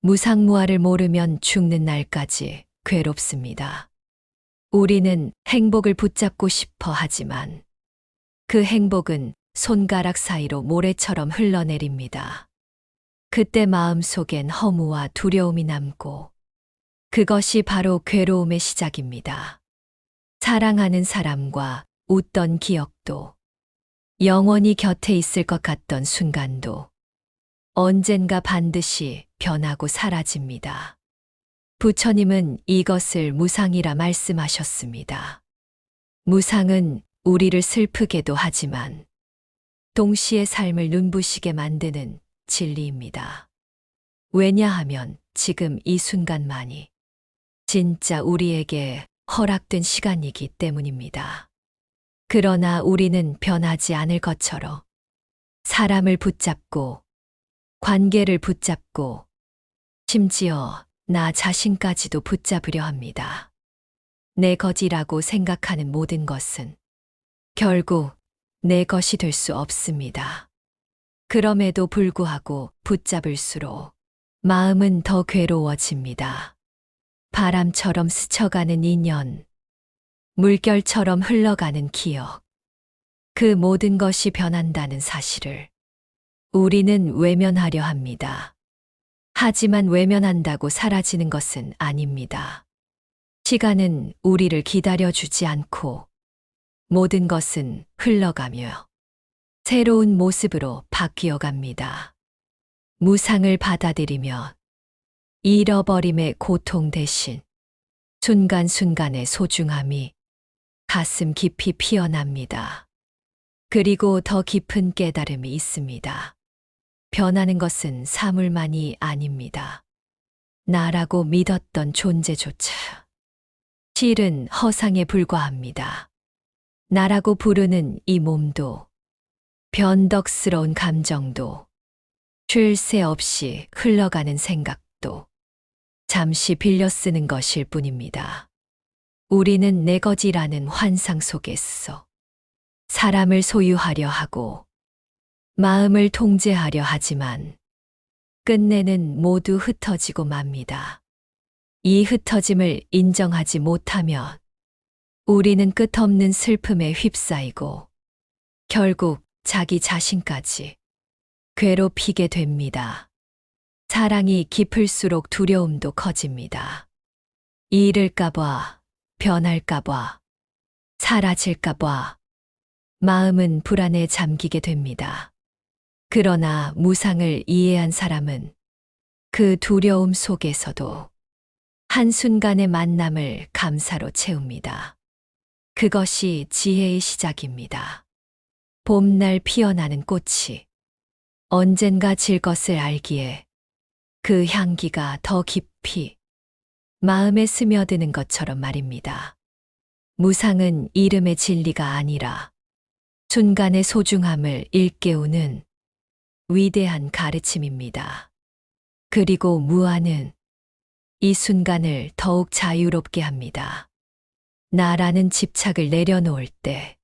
무상무화를 모르면 죽는 날까지 괴롭습니다. 우리는 행복을 붙잡고 싶어 하지만 그 행복은 손가락 사이로 모래처럼 흘러내립니다. 그때 마음속엔 허무와 두려움이 남고 그것이 바로 괴로움의 시작입니다. 사랑하는 사람과 웃던 기억도 영원히 곁에 있을 것 같던 순간도 언젠가 반드시 변하고 사라집니다. 부처님은 이것을 무상이라 말씀하셨습니다. 무상은 우리를 슬프게도 하지만 동시에 삶을 눈부시게 만드는 진리입니다. 왜냐하면 지금 이 순간만이 진짜 우리에게 허락된 시간이기 때문입니다. 그러나 우리는 변하지 않을 것처럼 사람을 붙잡고 관계를 붙잡고 심지어 나 자신까지도 붙잡으려 합니다. 내 것이라고 생각하는 모든 것은 결국 내 것이 될 수 없습니다. 그럼에도 불구하고 붙잡을수록 마음은 더 괴로워집니다. 바람처럼 스쳐가는 인연, 물결처럼 흘러가는 기억, 그 모든 것이 변한다는 사실을 우리는 외면하려 합니다. 하지만 외면한다고 사라지는 것은 아닙니다. 시간은 우리를 기다려주지 않고 모든 것은 흘러가며 새로운 모습으로 바뀌어 갑니다. 무상을 받아들이며 잃어버림의 고통 대신 순간순간의 소중함이 가슴 깊이 피어납니다. 그리고 더 깊은 깨달음이 있습니다. 변하는 것은 사물만이 아닙니다. 나라고 믿었던 존재조차 실은 허상에 불과합니다. 나라고 부르는 이 몸도 변덕스러운 감정도 쉴 새 없이 흘러가는 생각도 잠시 빌려 쓰는 것일 뿐입니다. 우리는 내 것이라는 환상 속에서 사람을 소유하려 하고 마음을 통제하려 하지만 끝내는 모두 흩어지고 맙니다. 이 흩어짐을 인정하지 못하면 우리는 끝없는 슬픔에 휩싸이고 결국 자기 자신까지 괴롭히게 됩니다. 사랑이 깊을수록 두려움도 커집니다. 잃을까봐, 변할까봐, 사라질까봐 마음은 불안에 잠기게 됩니다. 그러나 무상을 이해한 사람은 그 두려움 속에서도 한순간의 만남을 감사로 채웁니다. 그것이 지혜의 시작입니다. 봄날 피어나는 꽃이 언젠가 질 것을 알기에 그 향기가 더 깊이 마음에 스며드는 것처럼 말입니다. 무상은 이름의 진리가 아니라 순간의 소중함을 일깨우는 위대한 가르침입니다. 그리고 무아는 이 순간을 더욱 자유롭게 합니다. 나라는 집착을 내려놓을 때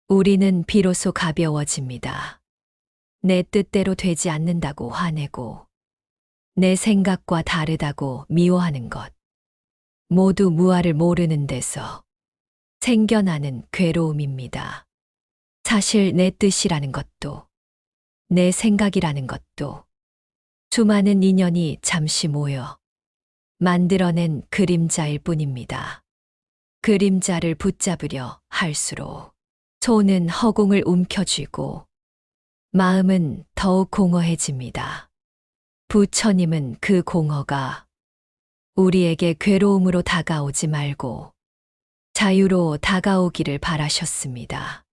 우리는 비로소 가벼워집니다. 내 뜻대로 되지 않는다고 화내고 내 생각과 다르다고 미워하는 것 모두 무아를 모르는 데서 생겨나는 괴로움입니다. 사실 내 뜻이라는 것도 내 생각이라는 것도 수많은 인연이 잠시 모여 만들어낸 그림자일 뿐입니다. 그림자를 붙잡으려 할수록 손은 허공을 움켜쥐고 마음은 더욱 공허해집니다. 부처님은 그 공허가 우리에게 괴로움으로 다가오지 말고 자유로 다가오기를 바라셨습니다.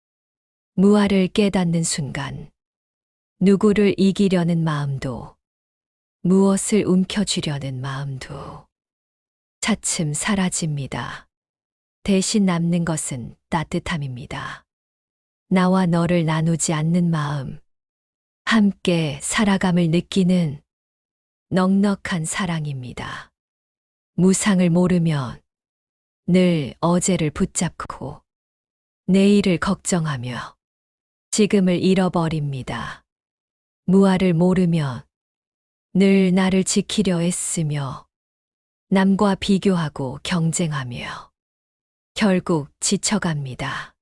무아를 깨닫는 순간 누구를 이기려는 마음도 무엇을 움켜쥐려는 마음도 차츰 사라집니다. 대신 남는 것은 따뜻함입니다. 나와 너를 나누지 않는 마음, 함께 살아감을 느끼는 넉넉한 사랑입니다. 무상을 모르면 늘 어제를 붙잡고 내일을 걱정하며 지금을 잃어버립니다. 무아를 모르면 늘 나를 지키려 애쓰며 남과 비교하고 경쟁하며 결국 지쳐갑니다.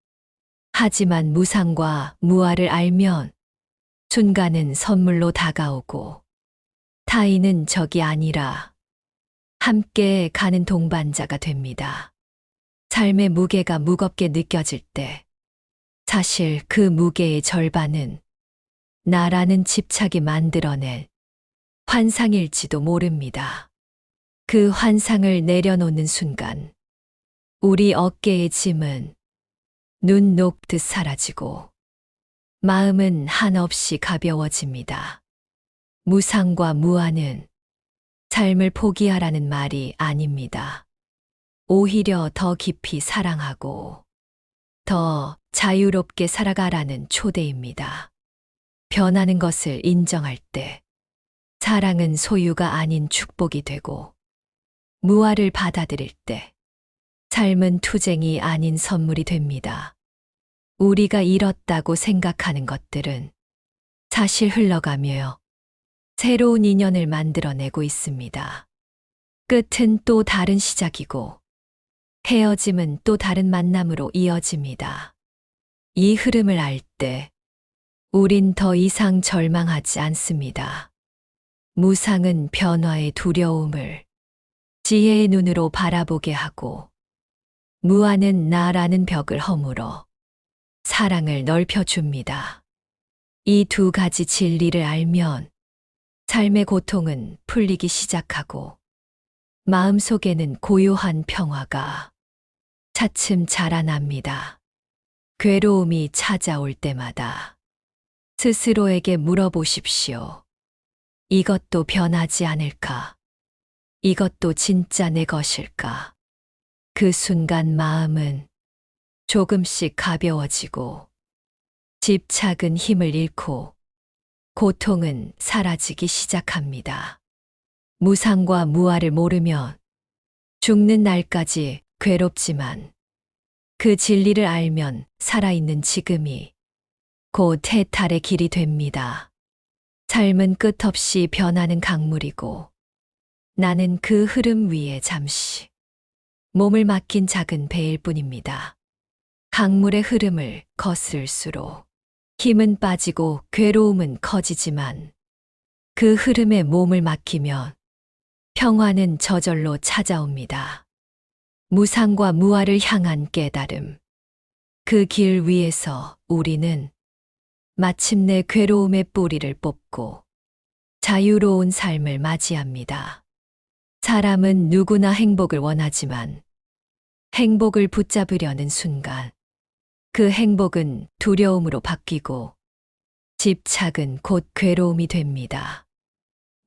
하지만 무상과 무아를 알면 순간은 선물로 다가오고 타인은 적이 아니라 함께 가는 동반자가 됩니다. 삶의 무게가 무겁게 느껴질 때 사실 그 무게의 절반은 나라는 집착이 만들어낸 환상일지도 모릅니다. 그 환상을 내려놓는 순간 우리 어깨의 짐은 눈 녹듯 사라지고 마음은 한없이 가벼워집니다. 무상과 무아는 삶을 포기하라는 말이 아닙니다. 오히려 더 깊이 사랑하고 더 자유롭게 살아가라는 초대입니다. 변하는 것을 인정할 때 사랑은 소유가 아닌 축복이 되고 무아를 받아들일 때 삶은 투쟁이 아닌 선물이 됩니다. 우리가 잃었다고 생각하는 것들은 사실 흘러가며 새로운 인연을 만들어내고 있습니다. 끝은 또 다른 시작이고 헤어짐은 또 다른 만남으로 이어집니다. 이 흐름을 알 때 우린 더 이상 절망하지 않습니다. 무상은 변화의 두려움을 지혜의 눈으로 바라보게 하고 무아는 나라는 벽을 허물어 사랑을 넓혀줍니다. 이 두 가지 진리를 알면 삶의 고통은 풀리기 시작하고 마음속에는 고요한 평화가 차츰 자라납니다. 괴로움이 찾아올 때마다 스스로에게 물어보십시오. 이것도 변하지 않을까? 이것도 진짜 내 것일까? 그 순간 마음은 조금씩 가벼워지고 집착은 힘을 잃고 고통은 사라지기 시작합니다. 무상과 무아를 모르면 죽는 날까지 괴롭지만 그 진리를 알면 살아있는 지금이 곧 해탈의 길이 됩니다. 삶은 끝없이 변하는 강물이고 나는 그 흐름 위에 잠시 몸을 맡긴 작은 배일 뿐입니다. 강물의 흐름을 거스를수록 힘은 빠지고 괴로움은 커지지만 그 흐름에 몸을 맡기면 평화는 저절로 찾아옵니다. 무상과 무아를 향한 깨달음. 그 길 위에서 우리는 마침내 괴로움의 뿌리를 뽑고 자유로운 삶을 맞이합니다. 사람은 누구나 행복을 원하지만 행복을 붙잡으려는 순간 그 행복은 두려움으로 바뀌고 집착은 곧 괴로움이 됩니다.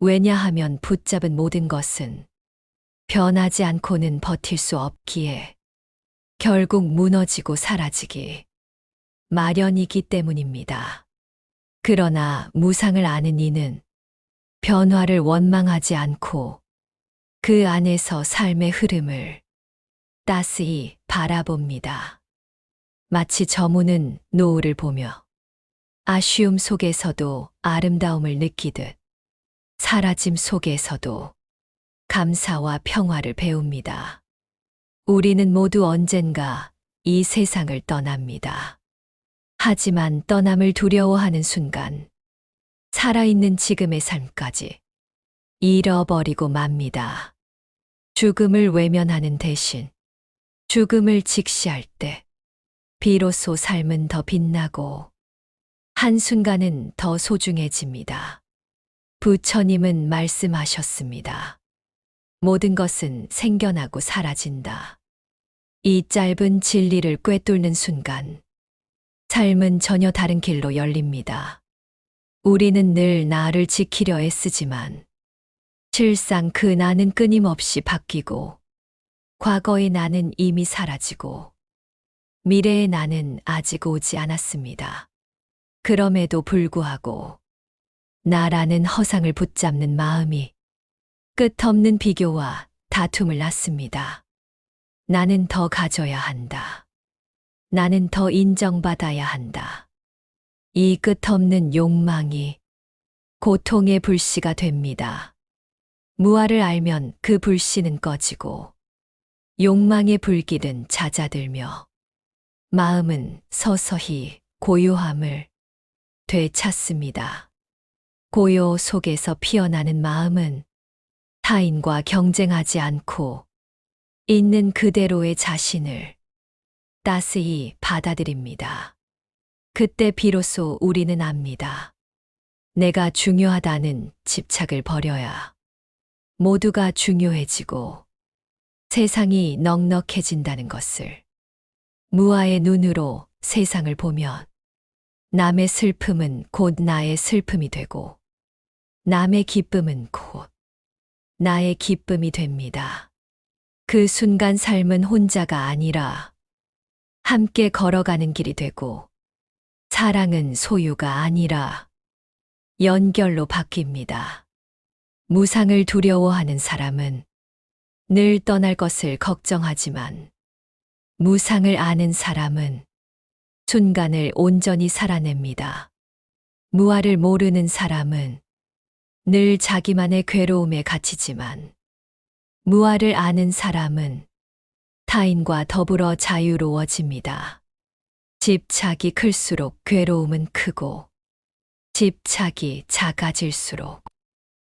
왜냐하면 붙잡은 모든 것은 변하지 않고는 버틸 수 없기에 결국 무너지고 사라지기 마련이기 때문입니다. 그러나 무상을 아는 이는 변화를 원망하지 않고 그 안에서 삶의 흐름을 따스히 바라봅니다. 마치 저무는 노을을 보며 아쉬움 속에서도 아름다움을 느끼듯 사라짐 속에서도 감사와 평화를 배웁니다. 우리는 모두 언젠가 이 세상을 떠납니다. 하지만 떠남을 두려워하는 순간 살아있는 지금의 삶까지 잃어버리고 맙니다. 죽음을 외면하는 대신 죽음을 직시할 때 비로소 삶은 더 빛나고 한순간은 더 소중해집니다. 부처님은 말씀하셨습니다. 모든 것은 생겨나고 사라진다. 이 짧은 진리를 꿰뚫는 순간 삶은 전혀 다른 길로 열립니다. 우리는 늘 나를 지키려 애쓰지만 실상 그 나는 끊임없이 바뀌고 과거의 나는 이미 사라지고 미래의 나는 아직 오지 않았습니다. 그럼에도 불구하고 나라는 허상을 붙잡는 마음이 끝없는 비교와 다툼을 낳습니다. 나는 더 가져야 한다. 나는 더 인정받아야 한다. 이 끝없는 욕망이 고통의 불씨가 됩니다. 무아를 알면 그 불씨는 꺼지고 욕망의 불길은 잦아들며 마음은 서서히 고요함을 되찾습니다. 고요 속에서 피어나는 마음은 타인과 경쟁하지 않고 있는 그대로의 자신을 따스히 받아들입니다. 그때 비로소 우리는 압니다. 내가 중요하다는 집착을 버려야 모두가 중요해지고 세상이 넉넉해진다는 것을. 무아의 눈으로 세상을 보면 남의 슬픔은 곧 나의 슬픔이 되고 남의 기쁨은 곧 나의 기쁨이 됩니다. 그 순간 삶은 혼자가 아니라 함께 걸어가는 길이 되고 사랑은 소유가 아니라 연결로 바뀝니다. 무상을 두려워하는 사람은 늘 떠날 것을 걱정하지만 무상을 아는 사람은 순간을 온전히 살아냅니다. 무아를 모르는 사람은 늘 자기만의 괴로움에 갇히지만 무아를 아는 사람은 타인과 더불어 자유로워집니다. 집착이 클수록 괴로움은 크고 집착이 작아질수록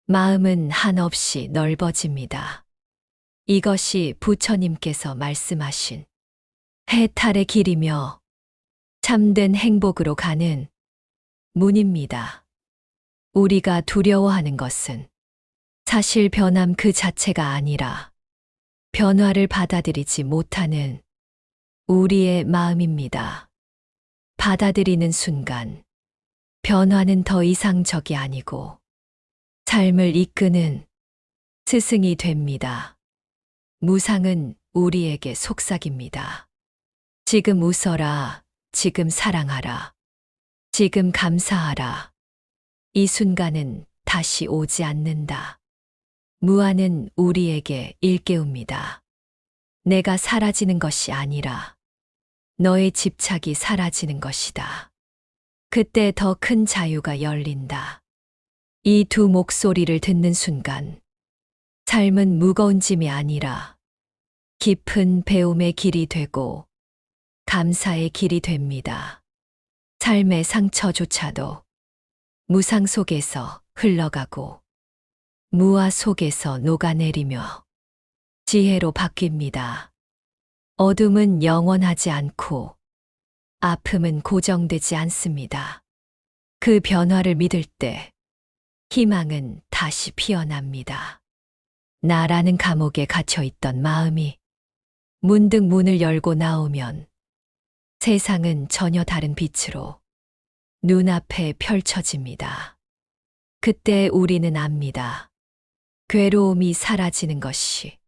마음은 한없이 넓어집니다. 이것이 부처님께서 말씀하신 해탈의 길이며 참된 행복으로 가는 문입니다. 우리가 두려워하는 것은 사실 변함 그 자체가 아니라 변화를 받아들이지 못하는 우리의 마음입니다. 받아들이는 순간 변화는 더 이상 적이 아니고 삶을 이끄는 스승이 됩니다. 무상은 우리에게 속삭입니다. 지금 웃어라, 지금 사랑하라, 지금 감사하라. 이 순간은 다시 오지 않는다. 무아는 우리에게 일깨웁니다. 내가 사라지는 것이 아니라 너의 집착이 사라지는 것이다. 그때 더 큰 자유가 열린다. 이 두 목소리를 듣는 순간 삶은 무거운 짐이 아니라 깊은 배움의 길이 되고 감사의 길이 됩니다. 삶의 상처조차도 무상 속에서 흘러가고 무아 속에서 녹아내리며 지혜로 바뀝니다. 어둠은 영원하지 않고 아픔은 고정되지 않습니다. 그 변화를 믿을 때 희망은 다시 피어납니다. 나라는 감옥에 갇혀있던 마음이 문득 문을 열고 나오면 세상은 전혀 다른 빛으로 눈앞에 펼쳐집니다. 그때 우리는 압니다. 괴로움이 사라지는 것이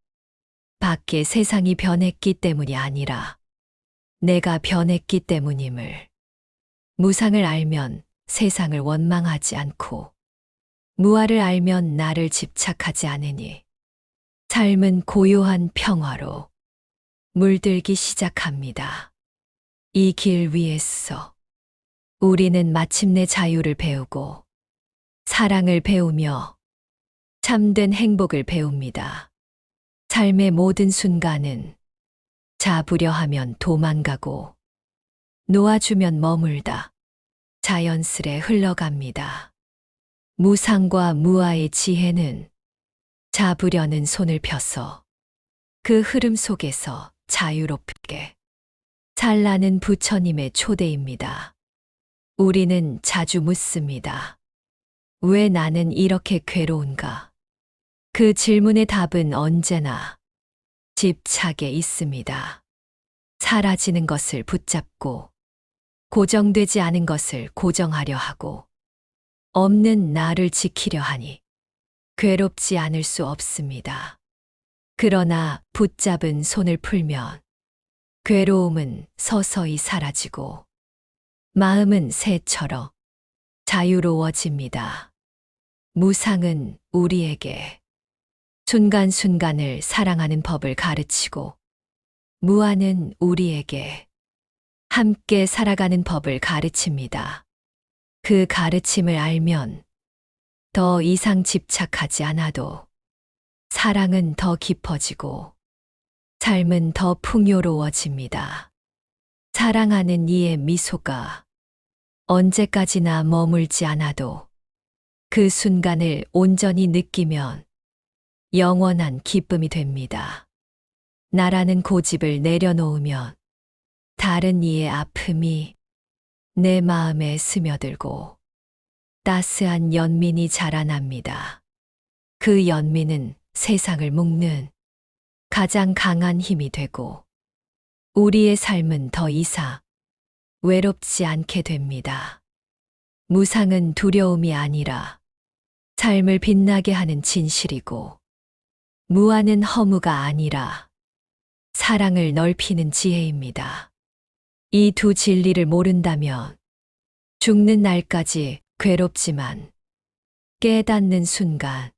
밖의 세상이 변했기 때문이 아니라 내가 변했기 때문임을. 무상을 알면 세상을 원망하지 않고 무아를 알면 나를 집착하지 않으니 삶은 고요한 평화로 물들기 시작합니다. 이 길 위에서 우리는 마침내 자유를 배우고 사랑을 배우며 참된 행복을 배웁니다. 삶의 모든 순간은 잡으려 하면 도망가고 놓아주면 머물다 자연스레 흘러갑니다. 무상과 무아의 지혜는 잡으려는 손을 펴서 그 흐름 속에서 자유롭게 살라는 부처님의 초대입니다. 우리는 자주 묻습니다. 왜 나는 이렇게 괴로운가? 그 질문의 답은 언제나 집착에 있습니다. 사라지는 것을 붙잡고 고정되지 않은 것을 고정하려 하고 없는 나를 지키려 하니 괴롭지 않을 수 없습니다. 그러나 붙잡은 손을 풀면 괴로움은 서서히 사라지고 마음은 새처럼 자유로워집니다. 무상은 우리에게 순간순간을 사랑하는 법을 가르치고 무아는 우리에게 함께 살아가는 법을 가르칩니다. 그 가르침을 알면 더 이상 집착하지 않아도 사랑은 더 깊어지고 삶은 더 풍요로워집니다. 사랑하는 이의 미소가 언제까지나 머물지 않아도 그 순간을 온전히 느끼면 영원한 기쁨이 됩니다. 나라는 고집을 내려놓으면 다른 이의 아픔이 내 마음에 스며들고 따스한 연민이 자라납니다. 그 연민은 세상을 묶는 가장 강한 힘이 되고 우리의 삶은 더 이상 외롭지 않게 됩니다. 무상은 두려움이 아니라 삶을 빛나게 하는 진실이고 무아는 허무가 아니라 사랑을 넓히는 지혜입니다. 이 두 진리를 모른다면 죽는 날까지 괴롭지만 깨닫는 순간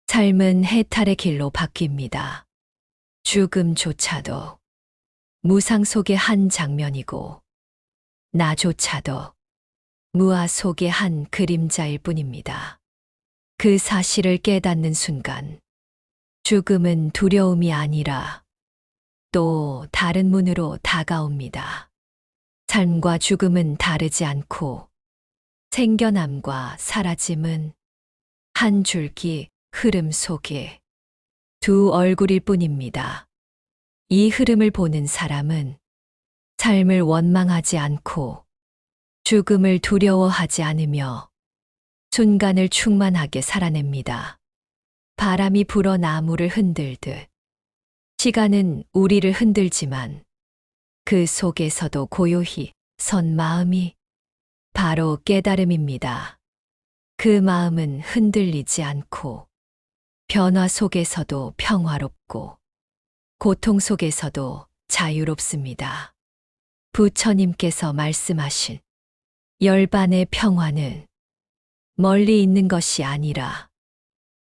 삶은 해탈의 길로 바뀝니다. 죽음조차도 무상 속의 한 장면이고 나조차도 무아 속의 한 그림자일 뿐입니다. 그 사실을 깨닫는 순간 죽음은 두려움이 아니라 또 다른 문으로 다가옵니다. 삶과 죽음은 다르지 않고 생겨남과 사라짐은 한 줄기 흐름 속에 두 얼굴일 뿐입니다. 이 흐름을 보는 사람은 삶을 원망하지 않고 죽음을 두려워하지 않으며 순간을 충만하게 살아냅니다. 바람이 불어 나무를 흔들듯 시간은 우리를 흔들지만 그 속에서도 고요히 선 마음이 바로 깨달음입니다. 그 마음은 흔들리지 않고 변화 속에서도 평화롭고 고통 속에서도 자유롭습니다. 부처님께서 말씀하신 열반의 평화는 멀리 있는 것이 아니라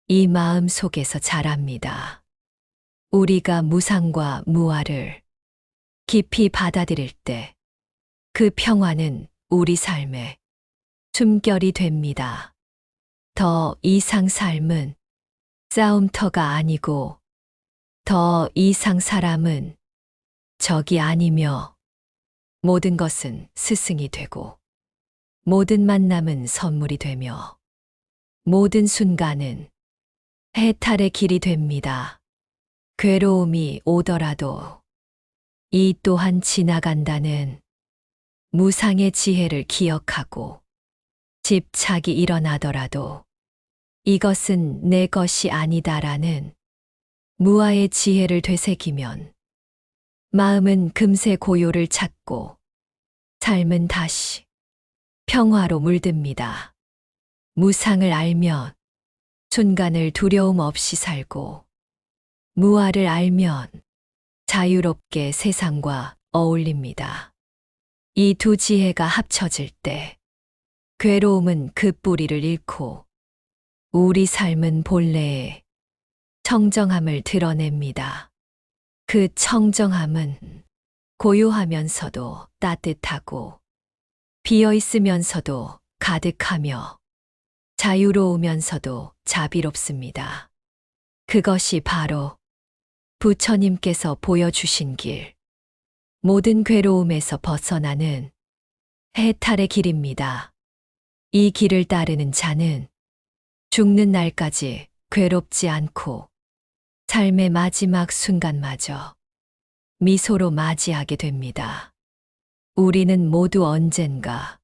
이 마음 속에서 자랍니다. 우리가 무상과 무아를 깊이 받아들일 때 그 평화는 우리 삶의 숨결이 됩니다. 더 이상 삶은 싸움터가 아니고 더 이상 사람은 적이 아니며 모든 것은 스승이 되고 모든 만남은 선물이 되며 모든 순간은 해탈의 길이 됩니다. 괴로움이 오더라도 이 또한 지나간다는 무상의 지혜를 기억하고 집착이 일어나더라도 이것은 내 것이 아니다라는 무아의 지혜를 되새기면 마음은 금세 고요를 찾고 삶은 다시 평화로 물듭니다. 무상을 알면 순간을 두려움 없이 살고 무아를 알면 자유롭게 세상과 어울립니다. 이 두 지혜가 합쳐질 때 괴로움은 그 뿌리를 잃고 우리 삶은 본래의 청정함을 드러냅니다. 그 청정함은 고요하면서도 따뜻하고 비어있으면서도 가득하며 자유로우면서도 자비롭습니다. 그것이 바로 부처님께서 보여주신 길, 모든 괴로움에서 벗어나는 해탈의 길입니다. 이 길을 따르는 자는 죽는 날까지 괴롭지 않고 삶의 마지막 순간마저 미소로 맞이하게 됩니다. 우리는 모두 언젠가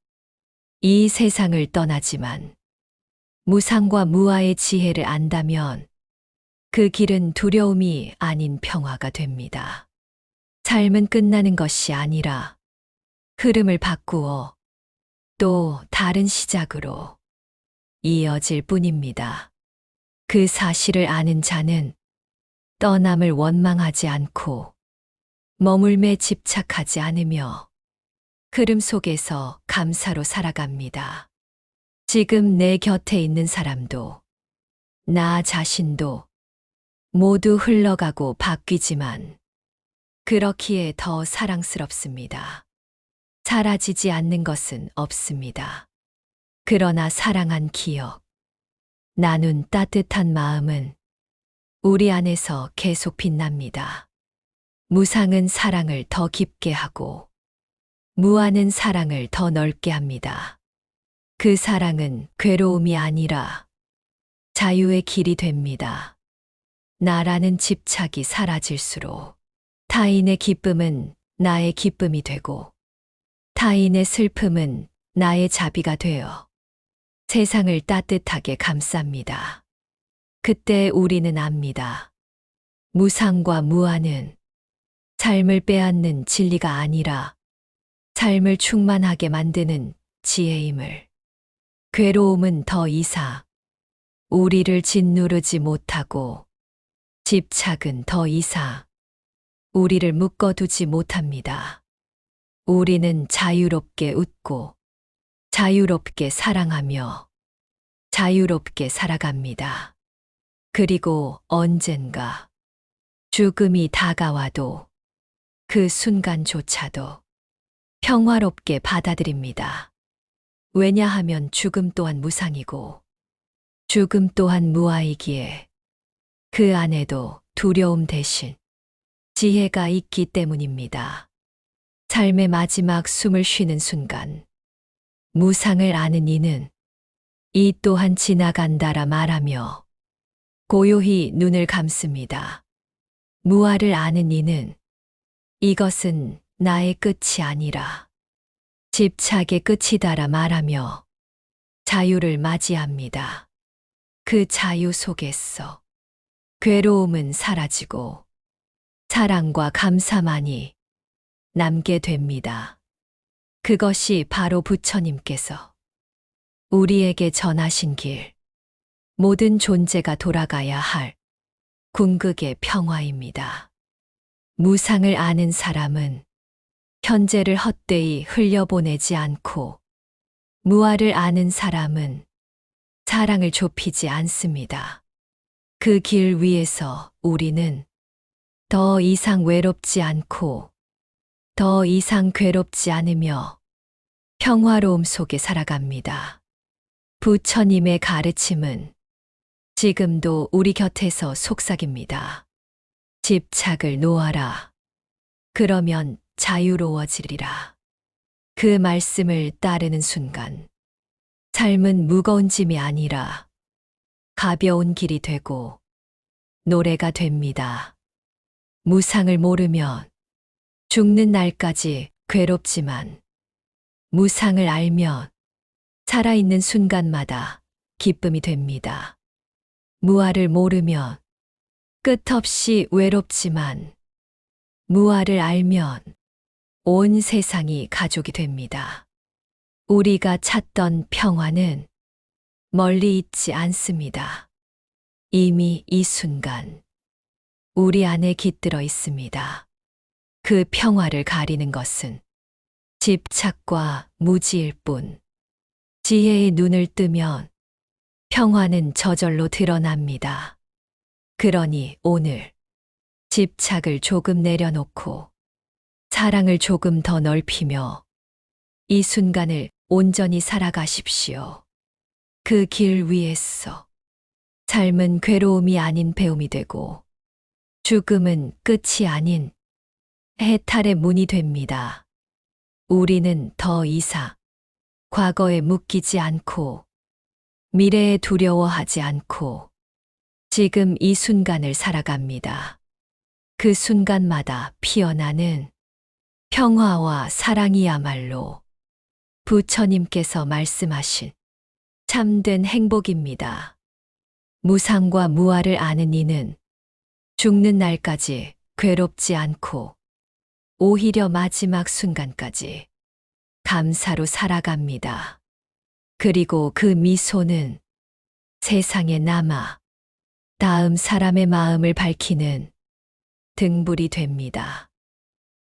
이 세상을 떠나지만 무상과 무아의 지혜를 안다면 그 길은 두려움이 아닌 평화가 됩니다. 삶은 끝나는 것이 아니라 흐름을 바꾸어 또 다른 시작으로 이어질 뿐입니다. 그 사실을 아는 자는 떠남을 원망하지 않고 머물매 집착하지 않으며 흐름 속에서 감사로 살아갑니다. 지금 내 곁에 있는 사람도 나 자신도 모두 흘러가고 바뀌지만 그렇기에 더 사랑스럽습니다. 사라지지 않는 것은 없습니다. 그러나 사랑한 기억, 나눈 따뜻한 마음은 우리 안에서 계속 빛납니다. 무상은 사랑을 더 깊게 하고 무한은 사랑을 더 넓게 합니다. 그 사랑은 괴로움이 아니라 자유의 길이 됩니다. 나라는 집착이 사라질수록 타인의 기쁨은 나의 기쁨이 되고 타인의 슬픔은 나의 자비가 되어 세상을 따뜻하게 감쌉니다. 그때 우리는 압니다. 무상과 무한은 삶을 빼앗는 진리가 아니라 삶을 충만하게 만드는 지혜임을. 괴로움은 더 이상 우리를 짓누르지 못하고 집착은 더 이상 우리를 묶어두지 못합니다. 우리는 자유롭게 웃고 자유롭게 사랑하며 자유롭게 살아갑니다. 그리고 언젠가 죽음이 다가와도 그 순간조차도 평화롭게 받아들입니다. 왜냐하면 죽음 또한 무상이고 죽음 또한 무아이기에 그 안에도 두려움 대신 지혜가 있기 때문입니다. 삶의 마지막 숨을 쉬는 순간 무상을 아는 이는 이 또한 지나간다라 말하며 고요히 눈을 감습니다. 무아를 아는 이는 이것은 나의 끝이 아니라 집착의 끝이다라 말하며 자유를 맞이합니다. 그 자유 속에서 괴로움은 사라지고 사랑과 감사만이 남게 됩니다. 그것이 바로 부처님께서 우리에게 전하신 길, 모든 존재가 돌아가야 할 궁극의 평화입니다. 무상을 아는 사람은 현재를 헛되이 흘려보내지 않고 무아를 아는 사람은 사랑을 좁히지 않습니다. 그 길 위에서 우리는 더 이상 외롭지 않고 더 이상 괴롭지 않으며 평화로움 속에 살아갑니다. 부처님의 가르침은 지금도 우리 곁에서 속삭입니다. 집착을 놓아라. 그러면 자유로워지리라. 그 말씀을 따르는 순간 삶은 무거운 짐이 아니라 가벼운 길이 되고 노래가 됩니다. 무상을 모르면 죽는 날까지 괴롭지만 무상을 알면 살아있는 순간마다 기쁨이 됩니다. 무아를 모르면 끝없이 외롭지만 무아를 알면 온 세상이 가족이 됩니다. 우리가 찾던 평화는 멀리 있지 않습니다. 이미 이 순간 우리 안에 깃들어 있습니다. 그 평화를 가리는 것은 집착과 무지일 뿐. 지혜의 눈을 뜨면 평화는 저절로 드러납니다. 그러니 오늘 집착을 조금 내려놓고 사랑을 조금 더 넓히며 이 순간을 온전히 살아가십시오. 그 길 위에서 삶은 괴로움이 아닌 배움이 되고 죽음은 끝이 아닌 해탈의 문이 됩니다. 우리는 더 이상 과거에 묶이지 않고 미래에 두려워하지 않고 지금 이 순간을 살아갑니다. 그 순간마다 피어나는 평화와 사랑이야말로 부처님께서 말씀하신 참된 행복입니다. 무상과 무아를 아는 이는 죽는 날까지 괴롭지 않고 오히려 마지막 순간까지 감사로 살아갑니다. 그리고 그 미소는 세상에 남아 다음 사람의 마음을 밝히는 등불이 됩니다.